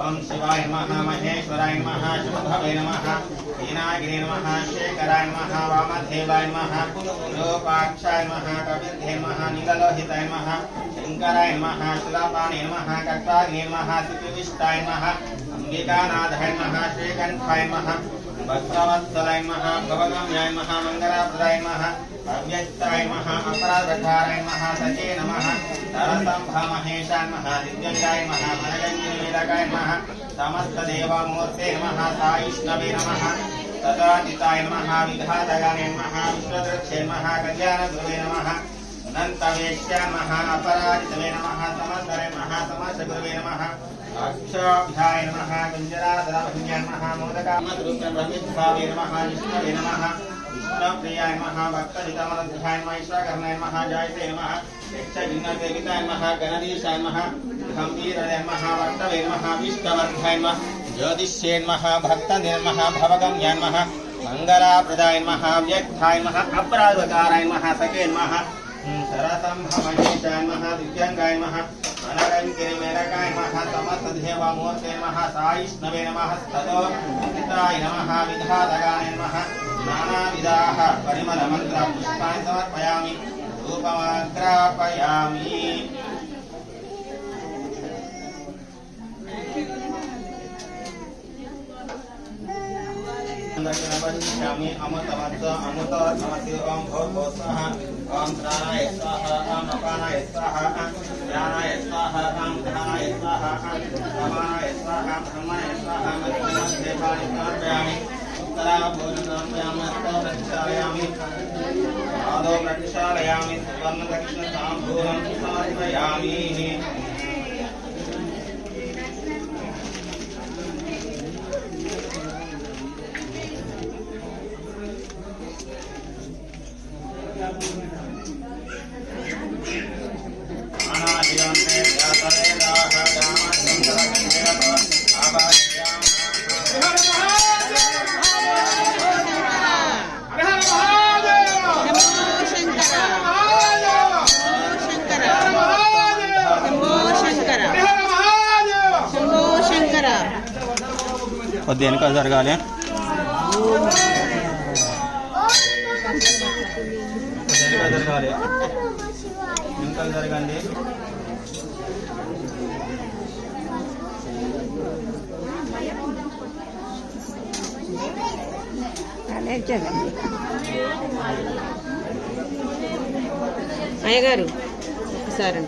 ओम शिवाय नमः महेश्वराय नमः शुभवे नमः हीनागिरे नमः शेखराय नमः वामदेवाय नमः लोपाक्षाय नमः कपिलधे नमः नीललोहिताय नमः शंकराय नमः शिलापाणे नमः कट्टाग्ने नमः त्रिविष्टाय नमः अंबिकानाथाय नमः श्रीकंठाय नमः भक्तवत्सलाय नमः भवगम्याय नमः मंगलाप्रदाय नमः अव्यक्ताय नमः अपराधकाराय नमः सचे नमः तरसंभमहेशाय नमः दिव्यंगाय नमः मनगंजनवेदकाय नमः समस्तदेवमूर्ते नमः साईष्णवे नमः तदादिताय नमः विधातगाने नमः विश्वदृक्षे नमः कल्याणगुरुवे नमः अनन्तवेश्याय नमः अपराजितवे नमः समस्तरे नमः समस्तगुरुवे नमः अक्षाभ्याय नमः कुञ्जराधराभ्याय नमः मोदकामद्रुकमभिभावे नमः विष्णवे नमः विष्णुप्रियाय नमः भक्तहितमनध्याय नमः ईश्वरकर्णाय नमः जयते नमः यक्षगिन्नदेविताय नमः गणधीशाय नमः गम्भीराय नमः वर्तवे नमः विष्णुवर्धाय नमः ज्योतिष्ये नमः भक्तनिर्मः नमः भवगम्याय नमः मंगलाप्रदाय नमः व्यक्ताय नमः अपराधकाराय नमः सखे नमः सरसंभमहेशाय नमः दिव्यंगाय नमः मनगंजनवेदकाय नमः समस्तदेवमूर्ते नमः साईष्णवे नमः तदोदिताय नमः विधातगाय नमः नानाविधाः परिमलमन्त्रपुष्पाणि समर्पयामि धूपमाग्रापयामि दक्षिणपश्यामि अमृतमत्स अमृतमस्य ओम भोर्भो स्वाहा ओम प्राणाय स्वाहा ओम अपानाय स्वाहा ज्ञानाय स्वाहा ओम ध्यानाय स्वाहा समानाय स्वाहा ब्रह्मणाय स्वाहा मध्यदेवानि समर्पयामि उत्तराभूषणमर्पयामि प्रक्षालयामि आदौ प्रक्षालयामि सुवर्णदक्षिणताम्बूलं समर्पयामि देनिका जरगाలి देनिका जरगाలి ఇంకా జరగండి అనే జరగండి అయ్యగారు ఒకసారి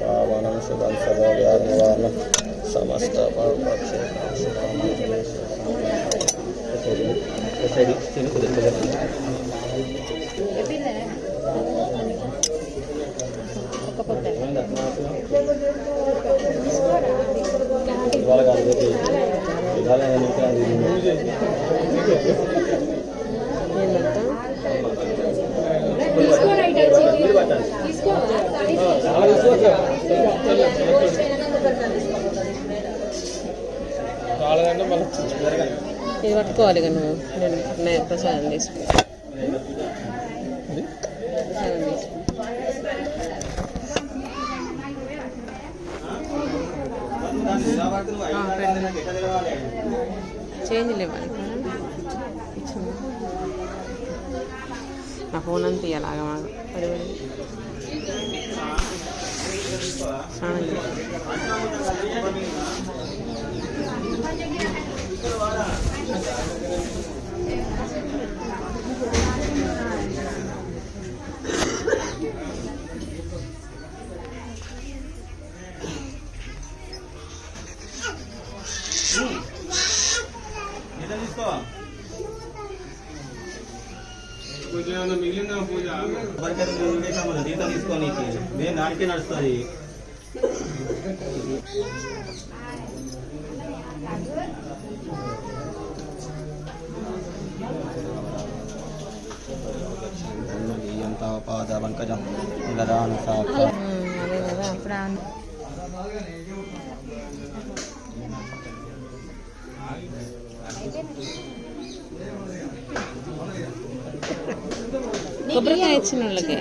पावनं शुभं सर्वव्याधिनिवारणं समस्त ఇది పట్టుకోవాలి ఇక నువ్వు నేను ప్రసాదం తీసుకో చేంజ్ లేవాలి నా ఫోన్ అంతా ఇలాగా పడి స్నానం మిగిలిన పూజ దీంతో తీసుకొని నేను దానికే నడుస్తుంది ఎంత పాద వంకజం ఇంద్రాను సాక్షి అదే కదా అప్పుడు కొబ్బరికాయ ఇచ్చిన వాళ్ళకి